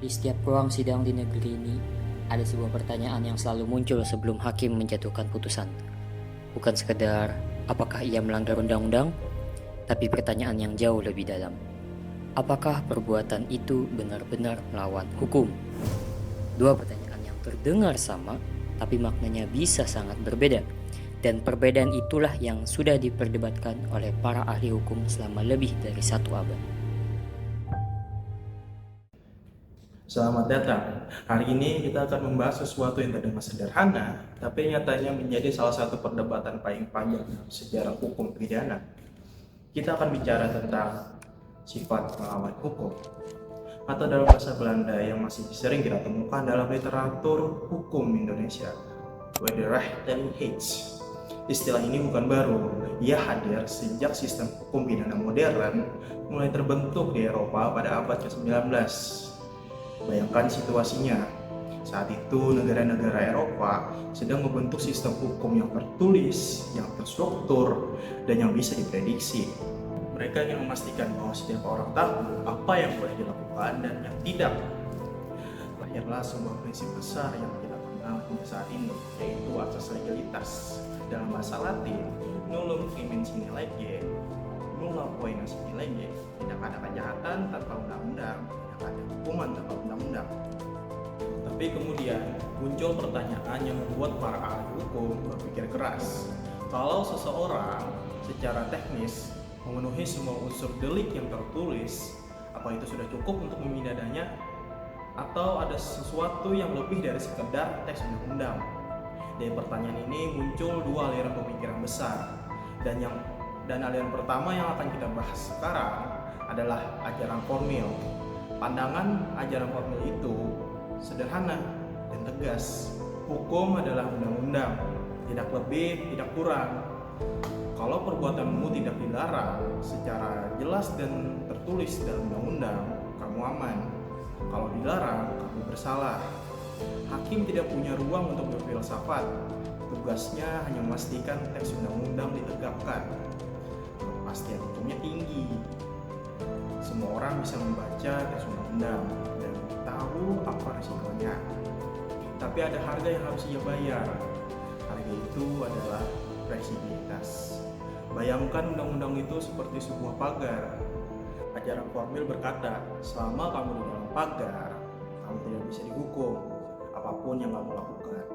Di setiap ruang sidang di negeri ini, ada sebuah pertanyaan yang selalu muncul sebelum hakim menjatuhkan putusan. Bukan sekedar apakah ia melanggar undang-undang, tapi pertanyaan yang jauh lebih dalam. Apakah perbuatan itu benar-benar melawan hukum? Dua pertanyaan yang terdengar sama, tapi maknanya bisa sangat berbeda. Dan perbedaan itulah yang sudah diperdebatkan oleh para ahli hukum selama lebih dari 1 abad. Selamat datang. Hari ini kita akan membahas sesuatu yang terdengar sederhana, tapi nyatanya menjadi salah satu perdebatan paling panjang dalam sejarah hukum pidana. Kita akan bicara tentang sifat melawan hukum, atau dalam bahasa Belanda yang masih sering kita temukan dalam literatur hukum Indonesia, wederrecht en hate. Istilah ini bukan baru, ia hadir sejak sistem hukum pidana modern mulai terbentuk di Eropa pada abad ke-19. Bayangkan situasinya, saat itu negara-negara Eropa sedang membentuk sistem hukum yang tertulis, yang terstruktur, dan yang bisa diprediksi. Mereka ingin memastikan bahwa setiap orang tahu apa yang boleh dilakukan dan yang tidak. Lahirlah sebuah prinsip besar yang kita kenal hingga saat ini, yaitu asas legalitas. Dalam bahasa Latin, nullum crimen sine lege, nulla poena sine lege, tidak ada kejahatan tanpa undang-undang, tidak ada hukuman tanpa undang-undang. Tapi kemudian muncul pertanyaan yang membuat para ahli hukum berpikir keras. Kalau seseorang secara teknis memenuhi semua unsur delik yang tertulis, apa itu sudah cukup untuk memidanakannya? Atau ada sesuatu yang lebih dari sekedar teks undang-undang? Dari pertanyaan ini muncul dua aliran pemikiran besar, dan aliran pertama yang akan kita bahas sekarang adalah ajaran formil. Pandangan ajaran formil itu sederhana dan tegas. Hukum adalah undang-undang, tidak lebih, tidak kurang. Kalau perbuatanmu tidak dilarang secara jelas dan tertulis dalam undang-undang, kamu aman. Kalau dilarang, kamu bersalah. Hakim tidak punya ruang untuk berfilsafat. Tugasnya hanya memastikan teks undang-undang ditegakkan. Kepastian hukumnya tinggi. Semua orang bisa membaca teks undang-undang dan tahu apa risikonya. Tapi ada harga yang harus ia bayar. Harga itu adalah fleksibilitas. Bayangkan undang-undang itu seperti sebuah pagar. Ajaran formil berkata, selama kamu di dalam pagar, kamu tidak bisa dihukum apapun yang kamu lakukan.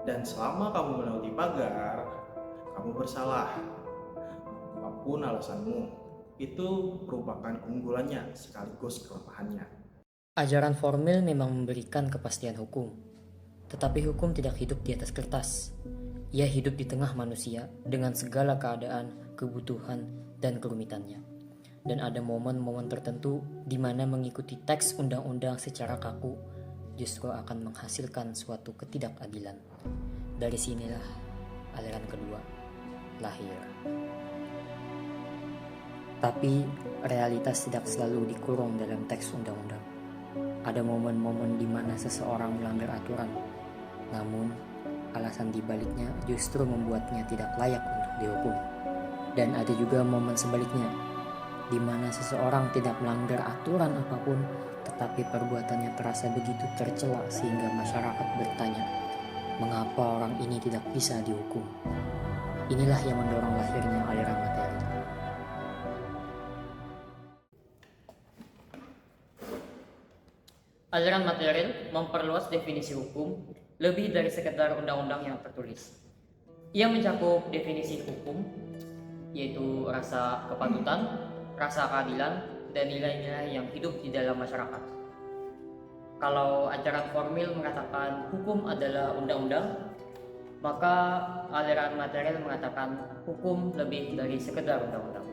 Dan selama kamu melewati pagar, kamu bersalah. Apapun alasanmu, itu merupakan keunggulannya sekaligus kelemahannya. Ajaran formil memang memberikan kepastian hukum, tetapi hukum tidak hidup di atas kertas. Ia hidup di tengah manusia dengan segala keadaan, kebutuhan, dan kerumitannya. Dan ada momen-momen tertentu di mana mengikuti teks undang-undang secara kaku justru akan menghasilkan suatu ketidakadilan. Dari sinilah aliran kedua lahir. Tapi realitas tidak selalu dikurung dalam teks undang-undang. Ada momen-momen di mana seseorang melanggar aturan, namun alasan dibaliknya justru membuatnya tidak layak untuk dihukum. Dan ada juga momen sebaliknya, di mana seseorang tidak melanggar aturan apapun, tetapi perbuatannya terasa begitu tercela sehingga masyarakat bertanya, mengapa orang ini tidak bisa dihukum? Inilah yang mendorong lahirnya aliran materi. Aliran material memperluas definisi hukum lebih dari sekedar undang-undang yang tertulis. Ia mencakup definisi hukum, yaitu rasa kepatutan, rasa keadilan, dan nilai-nilai yang hidup di dalam masyarakat. Kalau ajaran formil mengatakan hukum adalah undang-undang, maka aliran material mengatakan hukum lebih dari sekedar undang-undang.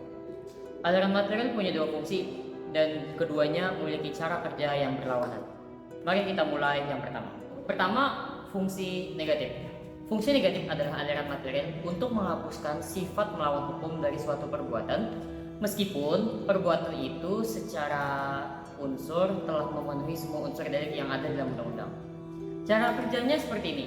Aliran material punya dua fungsi, dan keduanya memiliki cara kerja yang berlawanan. Mari kita mulai yang pertama. Pertama, fungsi negatif. Fungsi negatif adalah aliran material untuk menghapuskan sifat melawan hukum dari suatu perbuatan, meskipun perbuatan itu secara unsur telah memenuhi semua unsur delik yang ada dalam undang-undang. Cara kerjanya seperti ini.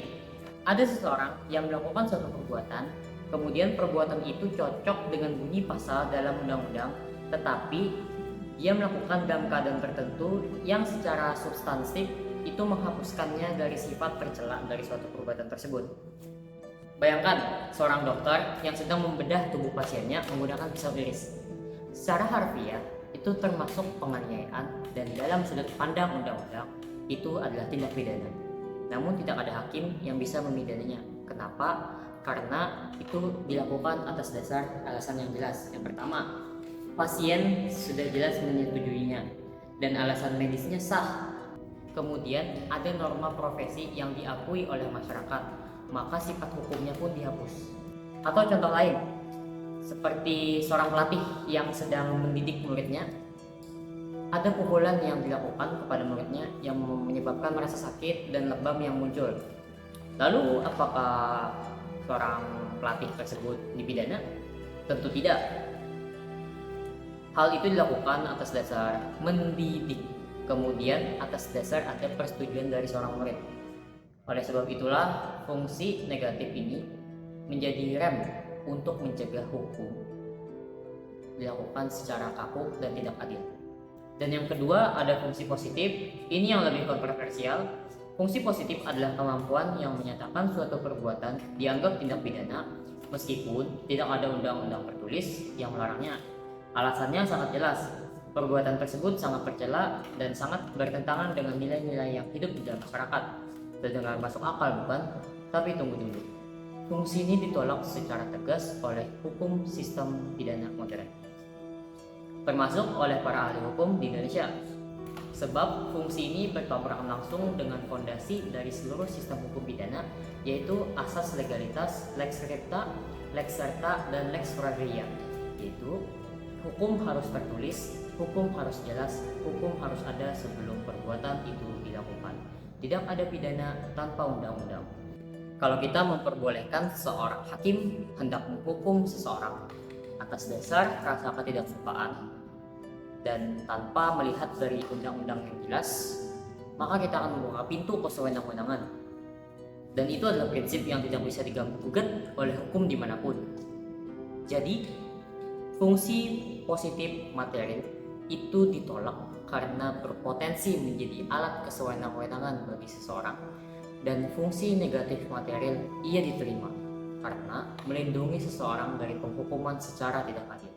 Ada seseorang yang melakukan suatu perbuatan, kemudian perbuatan itu cocok dengan bunyi pasal dalam undang-undang, tetapi ia melakukan dalam keadaan tertentu yang secara substansif itu menghapuskannya dari sifat tercela dari suatu perbuatan tersebut. Bayangkan seorang dokter yang sedang membedah tubuh pasiennya menggunakan pisau iris. Secara harfiah, itu termasuk penganiayaan dan dalam sudut pandang undang-undang itu adalah tindak pidana. Namun tidak ada hakim yang bisa memidananya. Kenapa? Karena itu dilakukan atas dasar alasan yang jelas. Yang pertama, pasien sudah jelas menyetujuinya dan alasan medisnya sah. Kemudian ada norma profesi yang diakui oleh masyarakat, maka sifat hukumnya pun dihapus. Atau contoh lain, seperti seorang pelatih yang sedang mendidik muridnya, ada pukulan yang dilakukan kepada muridnya yang menyebabkan merasa sakit dan lebam yang muncul. Lalu apakah seorang pelatih tersebut dipidana? Tentu tidak. Hal itu dilakukan atas dasar mendidik, kemudian atas dasar ada persetujuan dari seorang murid. Oleh sebab itulah fungsi negatif ini menjadi rem untuk mencegah hukum dilakukan secara kaku dan tidak adil. Dan yang kedua ada fungsi positif, ini yang lebih kontroversial. Fungsi positif adalah kemampuan yang menyatakan suatu perbuatan dianggap tindak pidana meskipun tidak ada undang-undang tertulis yang melarangnya. Alasannya sangat jelas, perbuatan tersebut sangat tercela dan sangat bertentangan dengan nilai-nilai yang hidup di dalam masyarakat. Terdengar masuk akal bukan? Tapi tunggu dulu. Fungsi ini ditolak secara tegas oleh hukum sistem pidana modern, termasuk oleh para ahli hukum di Indonesia. Sebab fungsi ini bertabrakan langsung dengan fondasi dari seluruh sistem hukum pidana, yaitu asas legalitas, lex recta, lex serta, dan lex ferrea, yaitu hukum harus tertulis, hukum harus jelas, hukum harus ada sebelum perbuatan itu dilakukan. Tidak ada pidana tanpa undang-undang. Kalau kita memperbolehkan seorang hakim hendak menghukum seseorang atas dasar rasa ketidaksukaan dan tanpa melihat dari undang-undang yang jelas, maka kita akan membuka pintu kesewenang-wenangan. Dan itu adalah prinsip yang tidak bisa diganggu-gugat oleh hukum dimanapun. Jadi, fungsi positif materi itu ditolak karena berpotensi menjadi alat kesewenang-wenangan bagi seseorang. Dan fungsi negatif material ia diterima karena melindungi seseorang dari penghukuman secara tidak adil.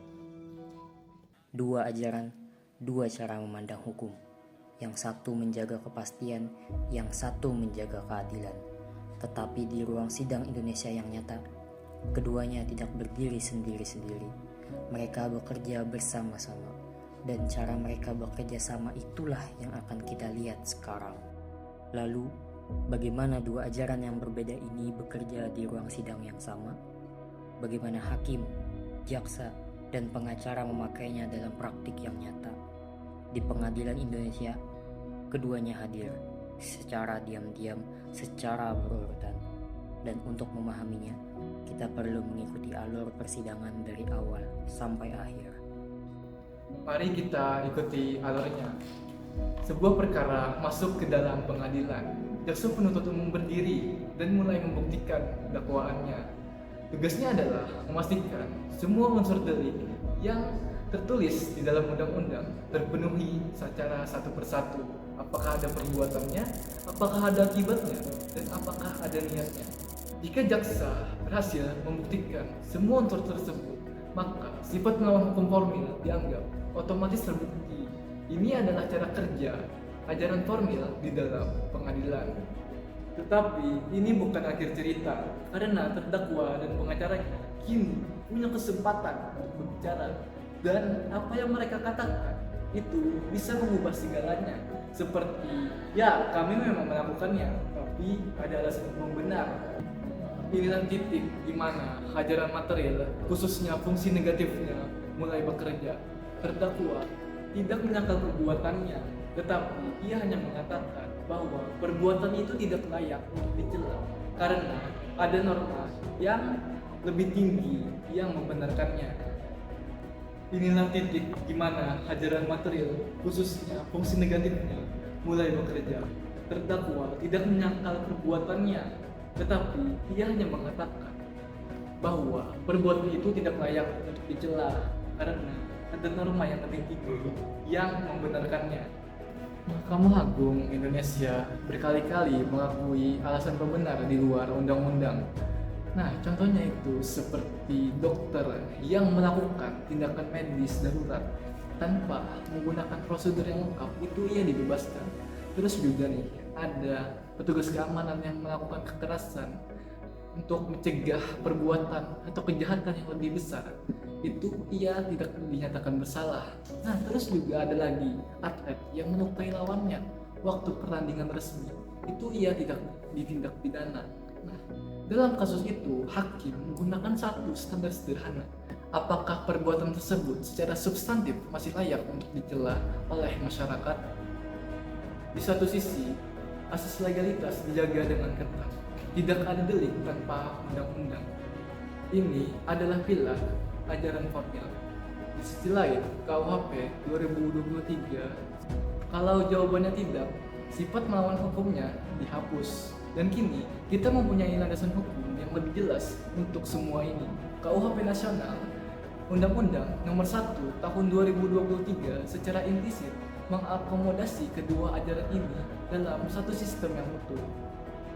Dua ajaran, dua cara memandang hukum. Yang satu menjaga kepastian, yang satu menjaga keadilan. Tetapi di ruang sidang Indonesia yang nyata, keduanya tidak berdiri sendiri-sendiri. Mereka bekerja bersama-sama, dan cara mereka bekerja sama itulah yang akan kita lihat sekarang. Lalu, bagaimana dua ajaran yang berbeda ini bekerja di ruang sidang yang sama? Bagaimana hakim, jaksa, dan pengacara memakainya dalam praktik yang nyata? Di pengadilan Indonesia, keduanya hadir secara diam-diam, secara berurutan. Dan untuk memahaminya, kita perlu mengikuti alur persidangan dari awal sampai akhir. Mari kita ikuti alurnya. Sebuah perkara masuk ke dalam pengadilan. Jaksa penuntut umum berdiri dan mulai membuktikan dakwaannya. Tugasnya adalah memastikan semua unsur delik yang tertulis di dalam undang-undang terpenuhi secara satu persatu. Apakah ada perbuatannya, apakah ada akibatnya, dan apakah ada niatnya. Jika jaksa berhasil membuktikan semua unsur tersebut, maka sifat melawan hukum formil dianggap otomatis terbukti. Ini adalah cara kerja ajaran formil di dalam pengadilan. Tetapi ini bukan akhir cerita, karena terdakwa dan pengacaranya kini punya kesempatan untuk berbicara, dan apa yang mereka katakan itu bisa mengubah segalanya. Seperti, ya kami memang melakukannya, tapi ada alasan hukum benar. Inilah titik di mana ajaran material, khususnya fungsi negatifnya, mulai bekerja. Terdakwa tidak menyangkal perbuatannya, tetapi ia hanya mengatakan bahwa perbuatan itu tidak layak untuk dicela karena ada norma yang lebih tinggi yang membenarkannya. Inilah titik di mana ajaran material, khususnya fungsi negatifnya, mulai bekerja. Terdakwa tidak menyangkal perbuatannya, tetapi ia hanya mengatakan bahwa perbuatan itu tidak layak untuk dicela karena ada norma yang lebih tinggi yang membenarkannya. Mahkamah Agung Indonesia berkali-kali mengakui alasan pembenar di luar undang-undang. Nah, contohnya itu seperti dokter yang melakukan tindakan medis darurat tanpa menggunakan prosedur yang lengkap, itu ia dibebaskan. Terus juga nih, ada petugas keamanan yang melakukan kekerasan untuk mencegah perbuatan atau kejahatan yang lebih besar, itu ia tidak dinyatakan bersalah. Nah, terus juga ada lagi atlet yang melukai lawannya waktu pertandingan resmi, itu ia tidak ditindak pidana. Nah, dalam kasus itu hakim menggunakan satu standar sederhana: apakah perbuatan tersebut secara substantif masih layak untuk dicela oleh masyarakat. Di satu sisi, asas legalitas dijaga dengan ketat. Tidak ada delik tanpa undang-undang. Ini adalah pilar ajaran formil. Di sisi lain, KUHP 2023, kalau jawabannya tidak, sifat melawan hukumnya dihapus. Dan kini kita mempunyai landasan hukum yang lebih jelas untuk semua ini. KUHP Nasional Undang-Undang Nomor 1 Tahun 2023 secara implisit mengakomodasi kedua ajaran ini dalam satu sistem yang utuh.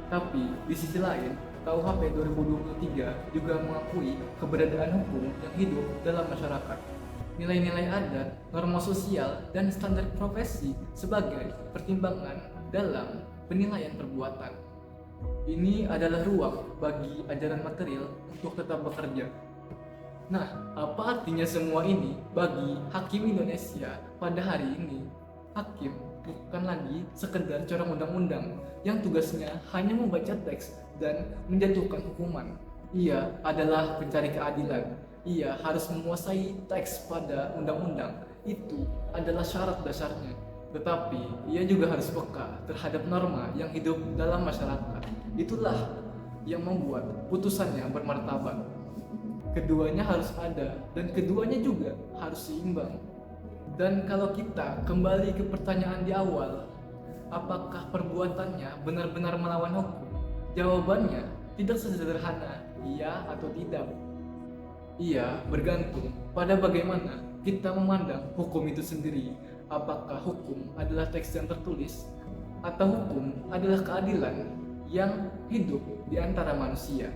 Tapi di sisi lain, KUHP 2023 juga mengakui keberadaan hukum yang hidup dalam masyarakat. Nilai-nilai adat, norma sosial, dan standar profesi sebagai pertimbangan dalam penilaian perbuatan. Ini adalah ruang bagi ajaran material untuk tetap bekerja. Nah, apa artinya semua ini bagi hakim Indonesia pada hari ini? Hakim bukan lagi sekedar corong undang-undang yang tugasnya hanya membaca teks dan menjatuhkan hukuman. Ia adalah pencari keadilan. Ia harus menguasai teks pada undang-undang. Itu adalah syarat dasarnya. Tetapi ia juga harus peka terhadap norma yang hidup dalam masyarakat. Itulah yang membuat putusannya bermartabat. Keduanya harus ada dan keduanya juga harus seimbang. Dan kalau kita kembali ke pertanyaan di awal, apakah perbuatannya benar-benar melawan hukum? Jawabannya tidak sesederhana iya atau tidak. Ia bergantung pada bagaimana kita memandang hukum itu sendiri. Apakah hukum adalah teks yang tertulis atau hukum adalah keadilan yang hidup di antara manusia?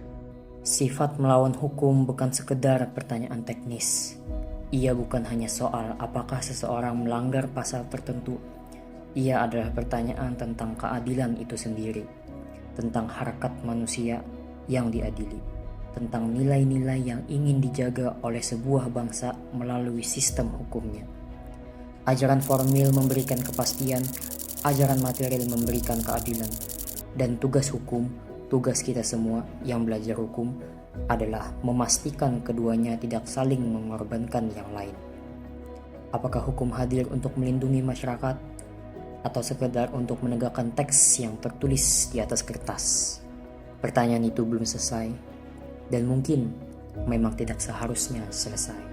Sifat melawan hukum bukan sekedar pertanyaan teknis. Ia bukan hanya soal apakah seseorang melanggar pasal tertentu. Ia adalah pertanyaan tentang keadilan itu sendiri, tentang harkat manusia yang diadili, tentang nilai-nilai yang ingin dijaga oleh sebuah bangsa melalui sistem hukumnya. Ajaran formil memberikan kepastian, ajaran material memberikan keadilan, dan tugas hukum, tugas kita semua yang belajar hukum adalah memastikan keduanya tidak saling mengorbankan yang lain. Apakah hukum hadir untuk melindungi masyarakat atau sekedar untuk menegakkan teks yang tertulis di atas kertas? Pertanyaan itu belum selesai dan mungkin memang tidak seharusnya selesai.